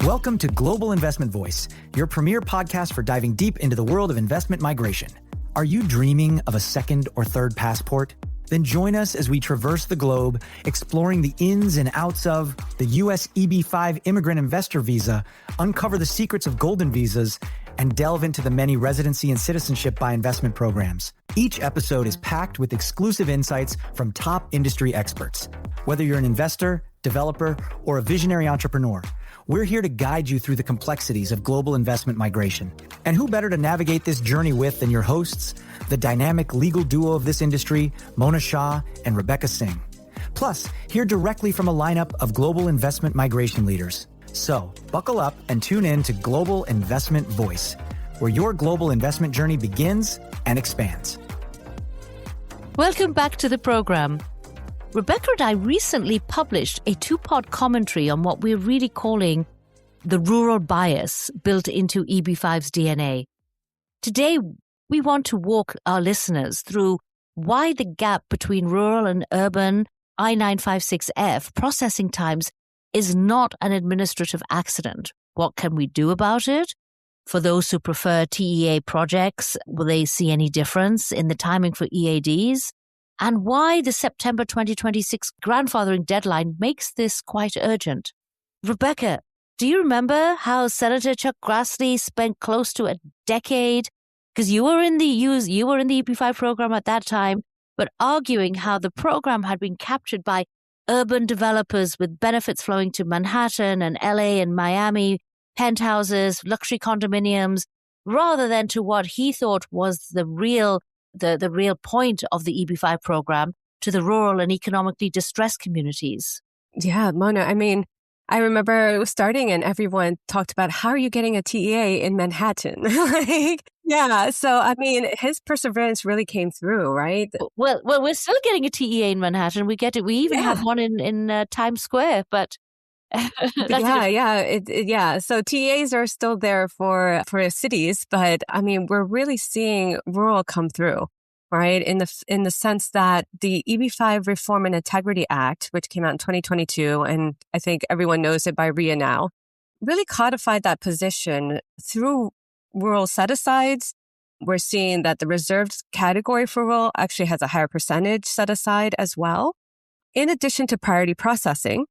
Welcome to Global Investment Voice, your premier podcast for diving deep into the world of investment migration. Are you dreaming of a second or third passport? Then join us as we traverse the globe, exploring the ins and outs of the US EB-5 immigrant investor visa, uncover the secrets of golden visas, and delve into the many residency and citizenship by investment programs. Each episode is packed with exclusive insights from top industry experts. Whether you're an investor, developer, or a visionary entrepreneur, we're here to guide you through the complexities of global investment migration. And who better to navigate this journey with than your hosts, the dynamic legal duo of this industry, Shah and Rebecca Singh. Plus, hear directly from a lineup of global investment migration leaders. So, buckle up and tune in to Global Investment Voice, where your global investment journey begins and expands. Welcome back to the program. Rebecca and I recently published a two-part commentary on what we're really calling the rural bias built into EB-5's DNA. Today, we want to walk our listeners through why the gap between rural and urban I-956F processing times is not an administrative accident. What can we do about it? For those who prefer TEA projects, will they see any difference in the timing for EADs? And why the September 2026 grandfathering deadline makes this quite urgent. Rebecca, do you remember how Senator Chuck Grassley spent close to a decade, because you were in the EB-5 program at that time, but arguing how the program had been captured by urban developers with benefits flowing to Manhattan and LA and Miami, penthouses, luxury condominiums, rather than to what he thought was the real point of the EB-5 program, to the rural and economically distressed communities. Yeah, Mona, I mean, I remember it was starting and everyone talked about, how are you getting a TEA in Manhattan? So, I mean, his perseverance really came through, right? Well, we're still getting a TEA in Manhattan. We even have one in Times Square, but... So TEAs are still there for cities, but I mean, we're really seeing rural come through, right? In the sense that the EB-5 Reform and Integrity Act, which came out in 2022, and I think everyone knows it by RIA now, really codified that position through rural set-asides. We're seeing that the reserved category for rural actually has a higher percentage set aside as well, in addition to priority processing.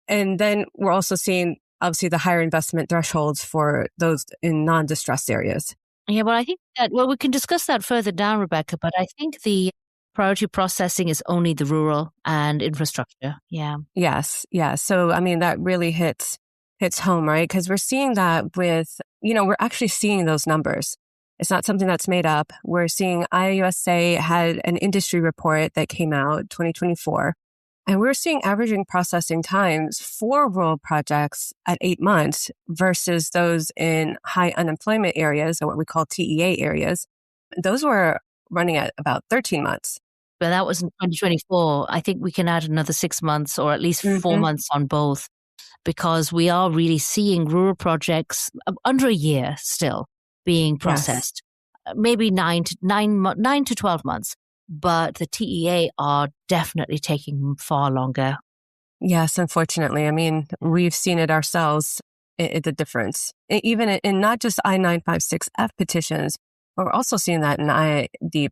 And then we're also seeing, obviously, the higher investment thresholds for those in non-distressed areas. Yeah, well, I think we can discuss that further down, Rebecca, but I think the priority processing is only the rural and infrastructure. Yeah. Yes. Yeah. So, I mean, that really hits home, right? Because we're seeing that we're actually seeing those numbers. It's not something that's made up. We're seeing IUSA had an industry report that came out 2024. And we're seeing averaging processing times for rural projects at 8 months versus those in high unemployment areas, or what we call TEA areas. Those were running at about 13 months. But that was in 2024. I think we can add another 6 months or at least 4 months on both, because we are really seeing rural projects under a year still being processed. Yes. Maybe 9 to 12 months. But the TEA are definitely taking far longer. Yes, unfortunately. I mean, we've seen it ourselves, the difference. Even in not just I-956F petitions, but we're also seeing that in the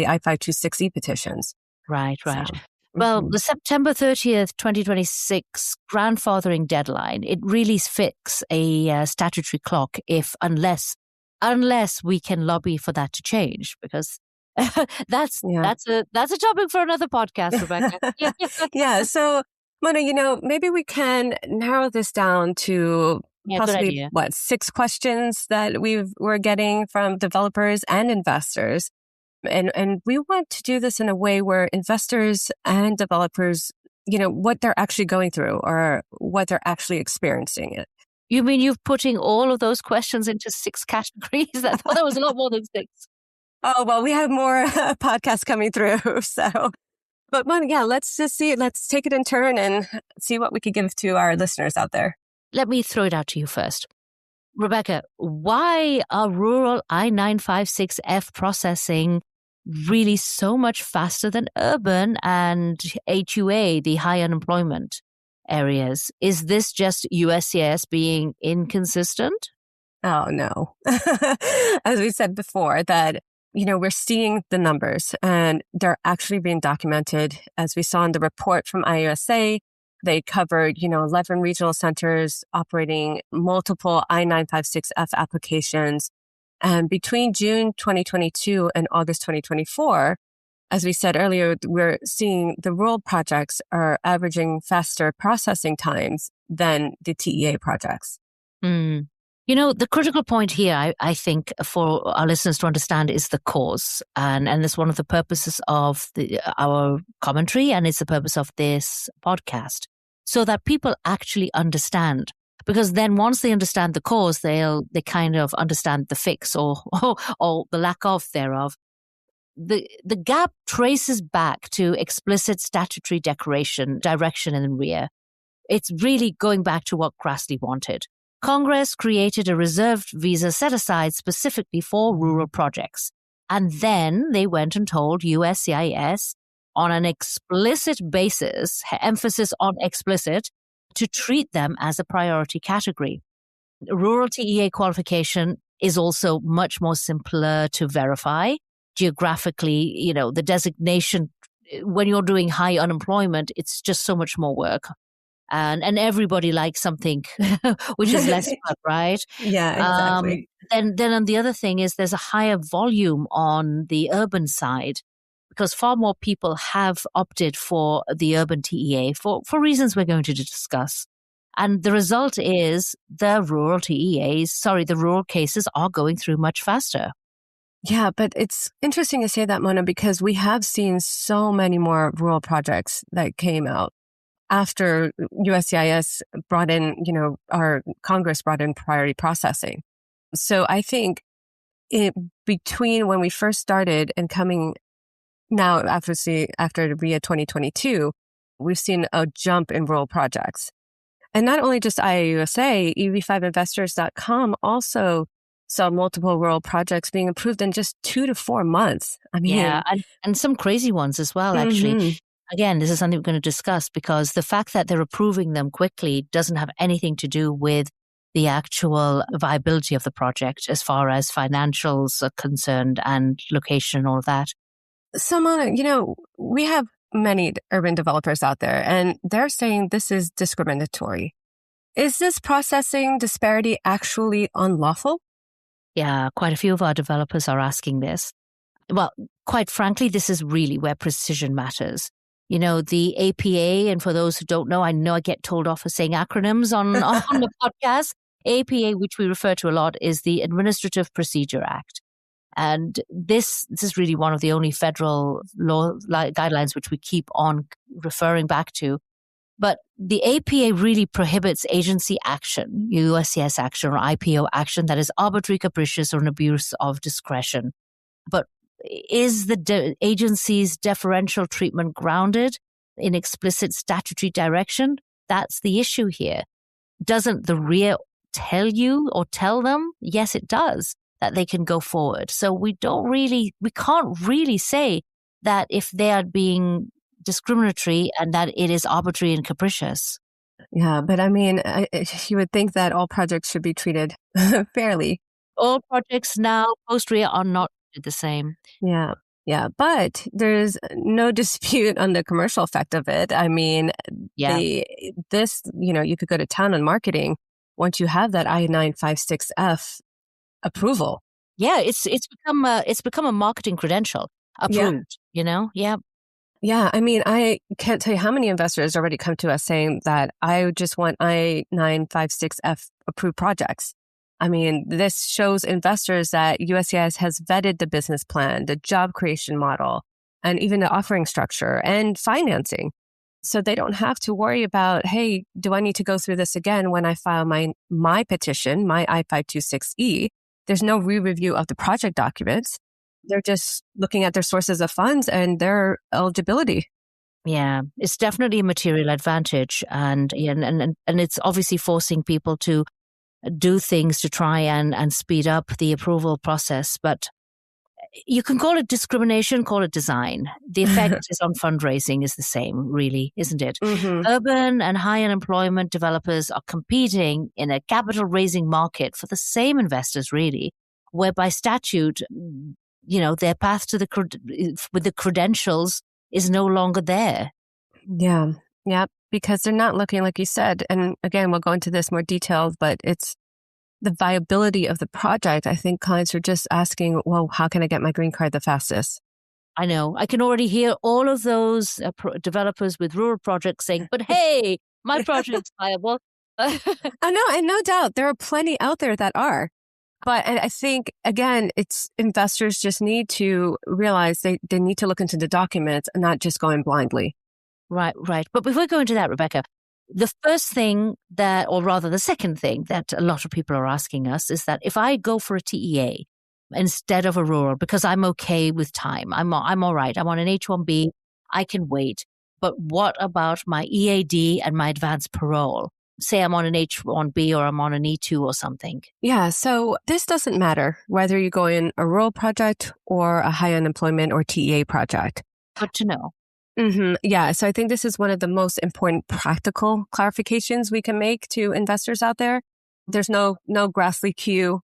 I-526E petitions. Right. So, well, the September 30th, 2026 grandfathering deadline, it really fixes a statutory clock unless we can lobby for that to change, because that's a topic for another podcast, Rebecca. Yeah. So, Mona, maybe we can narrow this down to possibly 6 questions that we're getting from developers and investors, and we want to do this in a way where investors and developers, what they're actually going through or what they're actually experiencing it. You mean you're putting all of those questions into 6 categories? I thought that was a lot more than 6. Oh, well, we have more podcasts coming through. So, but let's take it in turn and see what we could give to our listeners out there. Let me throw it out to you first. Rebecca, why are rural I-956F processing really so much faster than urban and HUA, the high unemployment areas. Is this just USCIS being inconsistent? Oh, no. As we said before, that, we're seeing the numbers and they're actually being documented. As we saw in the report from IUSA, they covered, 11 regional centers operating multiple I-956F applications. And between June 2022 and August 2024, as we said earlier, we're seeing the rural projects are averaging faster processing times than the TEA projects. Mm. The critical point here, I think, for our listeners to understand is the cause. And it's one of the purposes of our commentary, and it's the purpose of this podcast, so that people actually understand. Because then once they understand the cause, they kind of understand the fix or the lack of thereof. The gap traces back to explicit statutory direction in RIA. It's really going back to what Grassley wanted. Congress created a reserved visa set aside specifically for rural projects. And then they went and told USCIS on an explicit basis, emphasis on explicit, to treat them as a priority category. Rural TEA qualification is also much more simpler to verify. Geographically, the designation, when you're doing high unemployment, it's just so much more work. And everybody likes something which is less fun, right? Yeah, exactly. Then on the other thing is there's a higher volume on the urban side because far more people have opted for the urban TEA for reasons we're going to discuss. And the result is the rural cases are going through much faster. Yeah, but it's interesting to say that, Mona, because we have seen so many more rural projects that came out after USCIS brought in, our Congress brought in priority processing. So I think between when we first started and coming now after RIA 2022, we've seen a jump in rural projects. And not only just IAUSA, EB-5investors.com also saw multiple rural projects being approved in just 2 to 4 months. I mean, yeah, and some crazy ones as well, actually. Mm-hmm. Again, this is something we're going to discuss because the fact that they're approving them quickly doesn't have anything to do with the actual viability of the project as far as financials are concerned and location and all of that. So, Mona, we have many urban developers out there and they're saying this is discriminatory. Is this processing disparity actually unlawful? Yeah, quite a few of our developers are asking this. Well, quite frankly, this is really where precision matters. The APA, and for those who don't know, I know I get told off for saying acronyms on the podcast. APA, which we refer to a lot, is the Administrative Procedure Act. And this is really one of the only federal law guidelines which we keep on referring back to. But the APA really prohibits agency action, USCIS action or IPO action that is arbitrary, capricious, or an abuse of discretion. But is the agency's deferential treatment grounded in explicit statutory direction? That's the issue here. Doesn't the RIA tell you or tell them? Yes, it does, that they can go forward. So we can't really say that if they are being discriminatory and that it is arbitrary and capricious. Yeah, but I mean, you would think that all projects should be treated fairly. All projects now post-RIA are not the same. Yeah. But there's no dispute on the commercial effect of it. I mean, you could go to town on marketing once you have that I-956F approval. Yeah, it's become a marketing credential. Approved, Yeah. Yeah, I mean, I can't tell you how many investors already come to us saying that I just want I-956F approved projects. I mean, this shows investors that USCIS has vetted the business plan, the job creation model, and even the offering structure and financing. So they don't have to worry about, hey, do I need to go through this again when I file my petition, my I-526E? There's no re-review of the project documents. They're just looking at their sources of funds and their eligibility. Yeah, it's definitely a material advantage. And it's obviously forcing people to do things to try and speed up the approval process. But You can call it discrimination, call it design. The effect is on fundraising is the same, really, isn't it? Mm-hmm. Urban and high unemployment developers are competing in a capital raising market for the same investors, really, where by statute, their path to with the credentials is no longer there. Yeah. Yeah. Because they're not looking, like you said, and again, we'll go into this more detailed, but it's the viability of the project. I think clients are just asking, well, how can I get my green card the fastest? I know. I can already hear all of those developers with rural projects saying, but hey, my project's viable. I know, and no doubt there are plenty out there that are. But I think, again, it's investors just need to realize they need to look into the documents and not just go in blindly. Right. But before we go into that, Rebecca, the first thing the second thing that a lot of people are asking us is that if I go for a TEA instead of a rural, because I'm okay with time, I'm all right. I'm on an H-1B, I can wait. But what about my EAD and my advanced parole? Say I'm on an H-1B or I'm on an E-2 or something. Yeah, so this doesn't matter whether you go in a rural project or a high unemployment or TEA project. Good to know. Mm-hmm. Yeah, so I think this is one of the most important practical clarifications we can make to investors out there. There's no Grassley queue.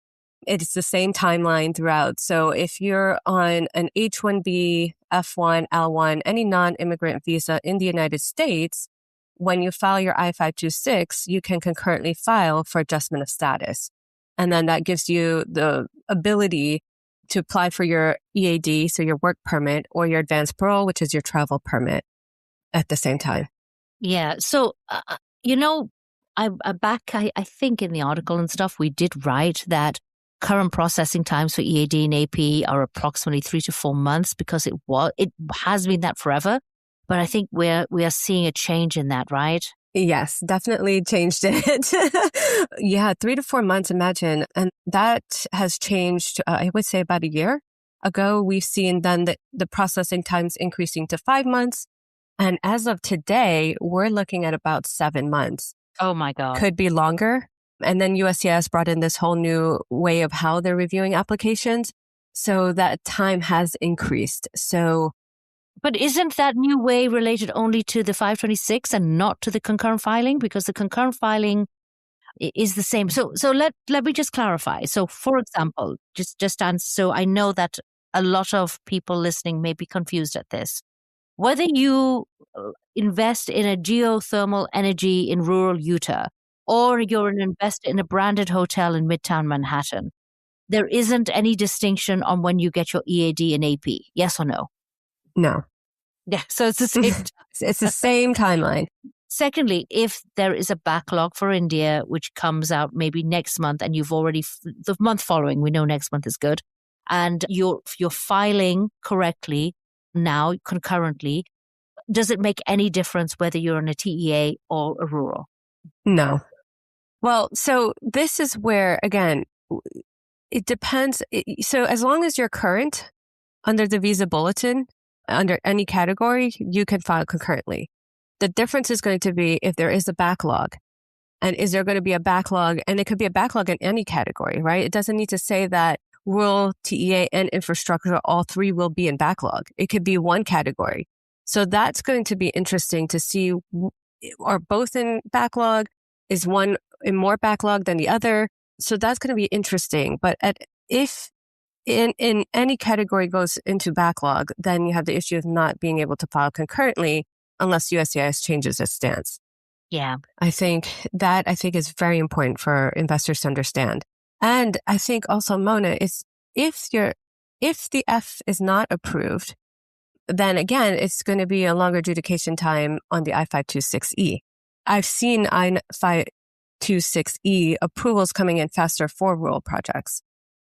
It's the same timeline throughout. So if you're on an H-1B, F-1, L-1, any non-immigrant visa in the United States, when you file your I-526, you can concurrently file for adjustment of status. And then that gives you the ability to apply for your EAD, so your work permit, or your advanced parole, which is your travel permit at the same time. Yeah. So, I think in the article and stuff, we did write that current processing times for EAD and AP are approximately 3 to 4 months because it has been that forever. But I think we are seeing a change in that, right? Yes, definitely changed it. Yeah, 3 to 4 months, imagine. And that has changed, I would say about a year ago. We've seen then the processing times increasing to 5 months. And as of today, we're looking at about 7 months. Oh my God. Could be longer. And then USCIS brought in this whole new way of how they're reviewing applications. So that time has increased. But isn't that new way related only to the 526 and not to the concurrent filing? Because the concurrent filing is the same. So let me just clarify. So for example, so I know that a lot of people listening may be confused at this. Whether you invest in a geothermal energy in rural Utah or you're an investor in a branded hotel in Midtown Manhattan, there isn't any distinction on when you get your EAD and AP. Yes or no? No. Yeah, so it's the same. It's the same timeline. Secondly, if there is a backlog for India, which comes out maybe next month, and you've already, the month following, we know next month is good, and you're filing correctly now, concurrently, does it make any difference whether you're in a TEA or a rural? No. Well, so this is where, again, it depends. So as long as you're current under the visa bulletin, under any category, you can file concurrently. The difference is going to be if there is a backlog. And is there going to be a backlog? And it could be a backlog in any category, right? It doesn't need to say that rural, TEA, and infrastructure, all three will be in backlog. It could be one category. So that's going to be interesting to see, are both in backlog? Is one in more backlog than the other? So that's going to be interesting. But if in any category goes into backlog, then you have the issue of not being able to file concurrently unless USCIS changes its stance. Yeah. I think is very important for investors to understand. And I think also, Mona, is if the F is not approved, then again, it's going to be a longer adjudication time on the I-526E. I've seen I-526E approvals coming in faster for rural projects.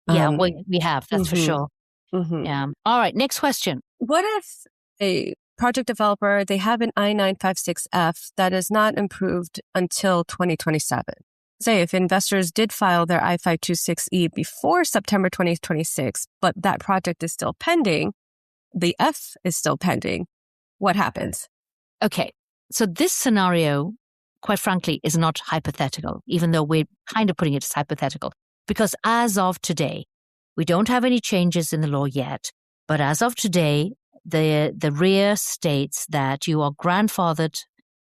Yeah, we have, that's for sure. Mm-hmm. Yeah. All right, next question. What if a project developer, they have an I-956F that is not approved until 2027? Say if investors did file their I-526E before September 2026, but that project is still pending, the F is still pending, what happens? Okay, so this scenario, quite frankly, is not hypothetical, even though we're kind of putting it as hypothetical. Because as of today, We don't have any changes in the law yet, but as of today, the RIA states that you are grandfathered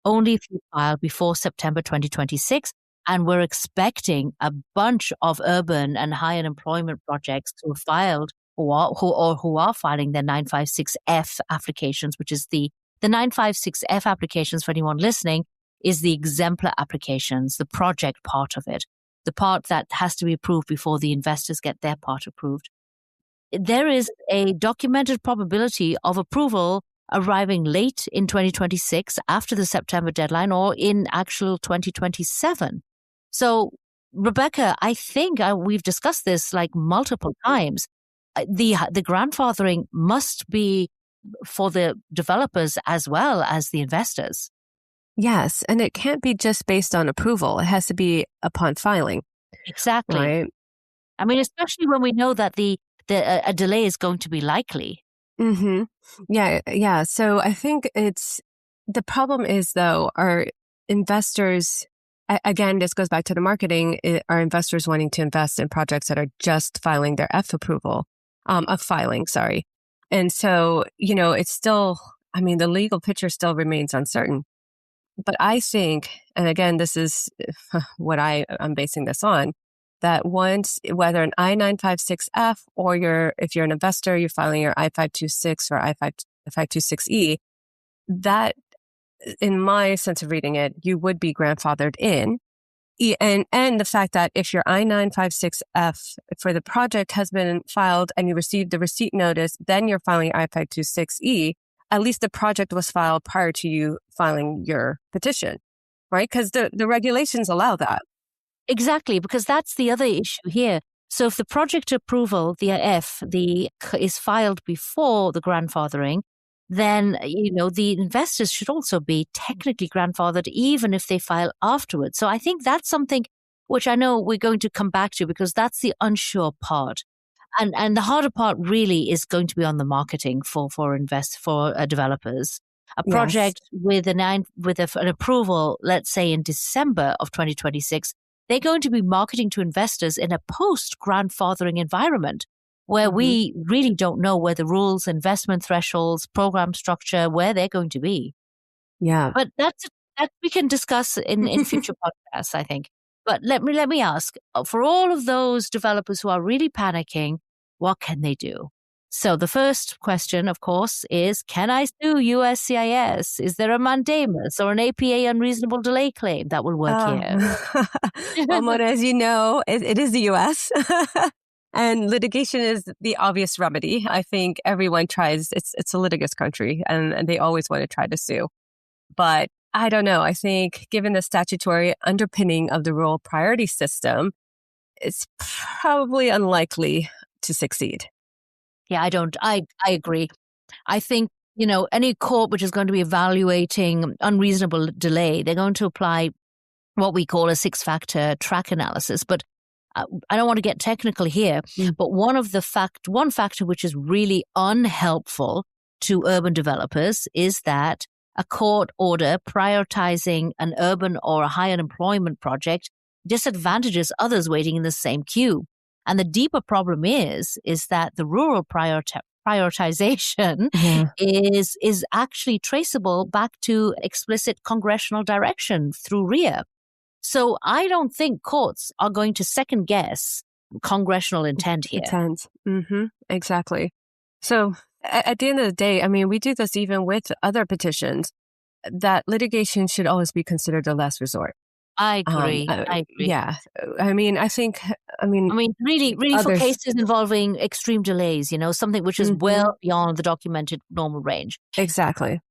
only if you file before September 2026, and we're expecting a bunch of urban and high unemployment projects who have filed who are filing their 956F applications, which is the 956F applications, for anyone listening, is the exemplar applications, the project part of it, the part that has to be approved before the investors get their part approved. There is a documented probability of approval arriving late in 2026 after the September deadline, or in actual 2027. So, Rebecca, I think we've discussed this like multiple times. The grandfathering must be for the developers as well as the investors. Yes, and it can't be just based on approval. It has to be upon filing. Exactly. Right? I mean, especially when we know that a delay is going to be likely. Mm-hmm. Yeah. So I think the problem is, though, our investors, again, this goes back to the marketing, our investors wanting to invest in projects that are just filing their F approval, of filing, sorry. And so, it's still, the legal picture still remains uncertain. But I think, and again, this is what I'm basing this on, that once, whether an I-956F or if you're an investor, you're filing your I-526 or I-526E, that, in my sense of reading it, you would be grandfathered in. And the fact that if your I-956F for the project has been filed and you received the receipt notice, then you're filing I-526E, at least the project was filed prior to you filing your petition, right? Because the regulations allow that. Exactly, because that's the other issue here. So if the project approval, the F, is filed before the grandfathering, then, the investors should also be technically grandfathered even if they file afterwards. So I think that's something which I know we're going to come back to, because that's the unsure part. And the harder part really is going to be on the marketing for developers. A project with an approval, let's say in December of 2026, they're going to be marketing to investors in a post-grandfathering environment where we really don't know where the rules, investment thresholds, program structure, where they're going to be. Yeah. But that we can discuss in future podcasts, I think. But let me ask, for all of those developers who are really panicking, what can they do? So the first question, of course, is, can I sue USCIS? Is there a mandamus or an APA unreasonable delay claim that will work here? Well, Mona, as you know, it is the U.S. And litigation is the obvious remedy. I think everyone tries, it's a litigious country, and they always want to try to sue. But I don't know. I think given the statutory underpinning of the rural priority system, it's probably unlikely to succeed. Yeah, I agree. I think, any court which is going to be evaluating unreasonable delay, they're going to apply what we call a 6-factor track analysis. But I don't want to get technical here, but one factor which is really unhelpful to urban developers is that a court order prioritizing an urban or a high unemployment project disadvantages others waiting in the same queue. And the deeper problem is that the rural prioritization is actually traceable back to explicit congressional direction through RIA. So I don't think courts are going to second guess congressional intent here. Exactly. So at the end of the day, we do this even with other petitions, that litigation should always be considered a last resort. I agree. Yeah. I think, really for cases involving extreme delays, something which is well beyond the documented normal range. Exactly.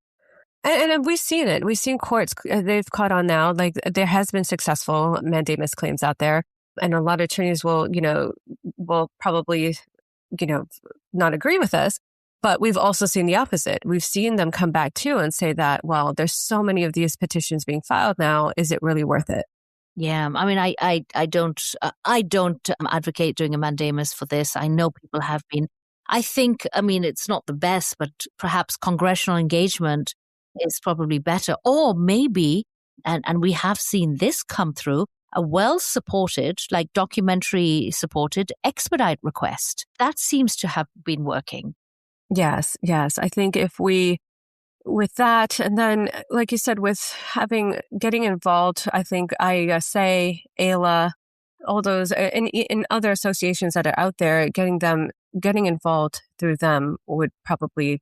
And we've seen it. We've seen courts, they've caught on now. Like, there has been successful mandamus claims out there. And a lot of attorneys will probably, not agree with us. But we've also seen the opposite. We've seen them come back too and say that, well, there's so many of these petitions being filed now. Is it really worth it? Yeah, I don't advocate doing a mandamus for this. I know people have been. I think, it's not the best, but perhaps congressional engagement is probably better. Or maybe, and we have seen this come through, a well-supported, like documentary-supported expedite request. That seems to have been working. Yes. I think with that, and then, like you said, with getting involved, I think IUSA, AILA, all those, in other associations that are out there, getting involved through them would probably,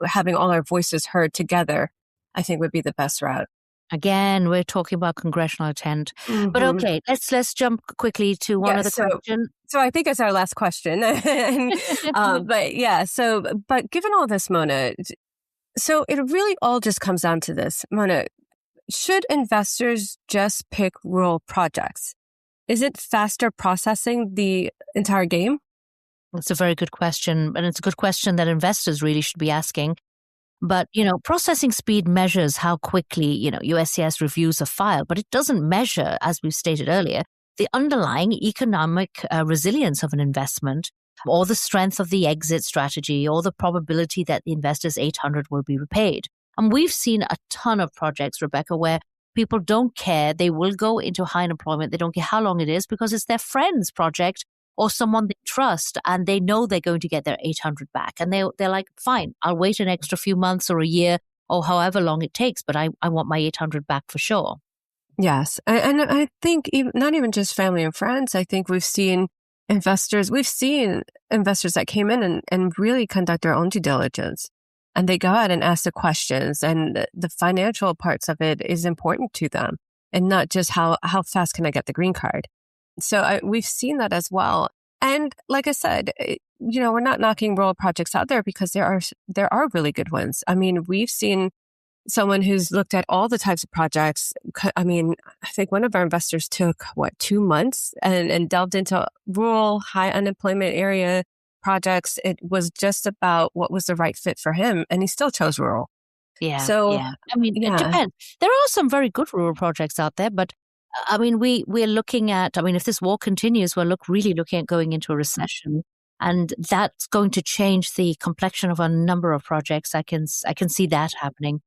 having all our voices heard together, I think would be the best route. Again, we're talking about congressional intent. Mm-hmm. But okay, let's jump quickly to one other question. So I think it's our last question. But given all this, Mona, so it really all just comes down to this. Mona, should investors just pick rural projects? Is it faster processing the entire game? It's a very good question. And it's a good question that investors really should be asking. But, processing speed measures how quickly, USCIS reviews a file, but it doesn't measure, as we've stated earlier, the underlying economic resilience of an investment or the strength of the exit strategy or the probability that the investor's 800 will be repaid. And we've seen a ton of projects, Rebecca, where people don't care. They will go into high unemployment. They don't care how long it is because it's their friend's project or someone they trust, and they know they're going to get their 800 back. And they're like, fine, I'll wait an extra few months or a year or however long it takes, but I want my 800 back for sure. Yes. And I think not even just family and friends, I think we've seen investors that came in and really conduct their own due diligence. And they go out and ask the questions, and the financial parts of it is important to them, and not just how fast can I get the green card. So we've seen that as well. And like I said, we're not knocking rural projects out there because there are really good ones. I mean, we've seen someone who's looked at all the types of projects. I mean, I think one of our investors took 2 months and delved into rural, high unemployment area projects. It was just about what was the right fit for him, and he still chose rural. Yeah. So, yeah. I mean, it depends. There are some very good rural projects out there, but I mean, we're looking at, if this war continues, we're really looking at going into a recession, and that's going to change the complexion of a number of projects. I can see that happening.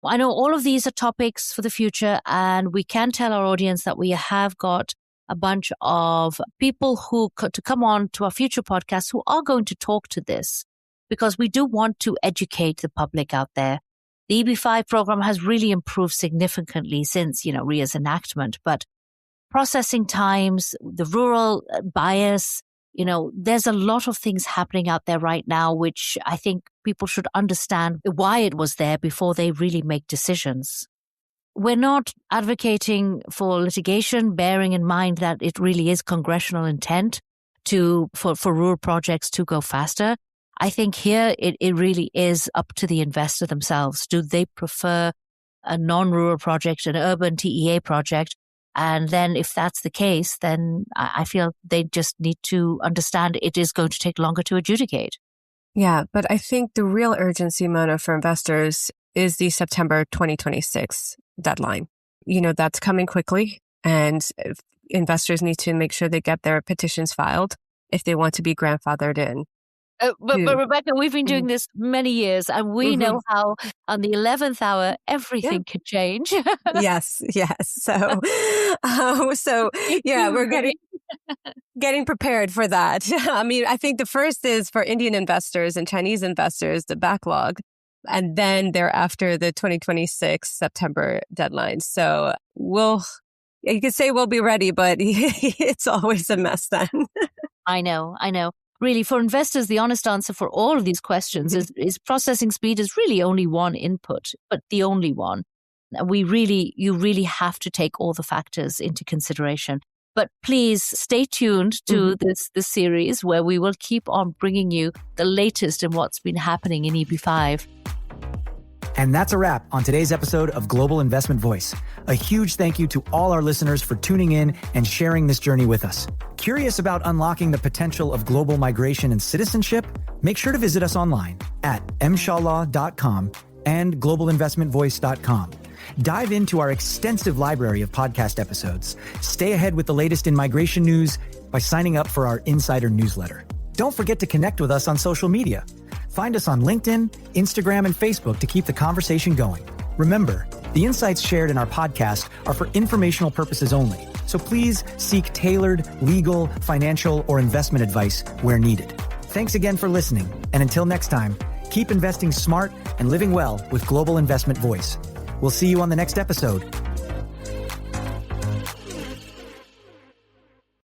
I know all of these are topics for the future, and we can tell our audience that we have got a bunch of people to come on to our future podcasts who are going to talk to this, because we do want to educate the public out there. The EB-5 program has really improved significantly since, RIA's enactment, but processing times, the rural bias, there's a lot of things happening out there right now, which I think people should understand why it was there before they really make decisions. We're not advocating for litigation, bearing in mind that it really is congressional intent for rural projects to go faster. I think here it really is up to the investor themselves. Do they prefer a non-rural project, an urban TEA project? And then if that's the case, then I feel they just need to understand it is going to take longer to adjudicate. Yeah, but I think the real urgency, Mona, for investors is the September 2026 deadline. That's coming quickly, and investors need to make sure they get their petitions filed if they want to be grandfathered in. But Rebecca, we've been doing this many years, and we know how on the 11th hour, everything could change. Yes. So we're getting prepared for that. I mean, I think the first is for Indian investors and Chinese investors, the backlog, and then thereafter the 2026 September deadline. So you could say we'll be ready, but it's always a mess then. I know. Really, for investors, the honest answer for all of these questions is processing speed is really only one input, but the only one. You really have to take all the factors into consideration. But please stay tuned to this series, where we will keep on bringing you the latest in what's been happening in EB-5. And that's a wrap on today's episode of Global Investment Voice. A huge thank you to all our listeners for tuning in and sharing this journey with us. Curious about unlocking the potential of global migration and citizenship? Make sure to visit us online at mshawlaw.com and globalinvestmentvoice.com. Dive into our extensive library of podcast episodes. Stay ahead with the latest in migration news by signing up for our insider newsletter. Don't forget to connect with us on social media. Find us on LinkedIn, Instagram, and Facebook to keep the conversation going. Remember, The insights shared in our podcast are for informational purposes only, so please seek tailored legal, financial, or investment advice where needed. Thanks again for listening, and until next time, keep investing smart and living well with Global Investment Voice. We'll see you on the next episode.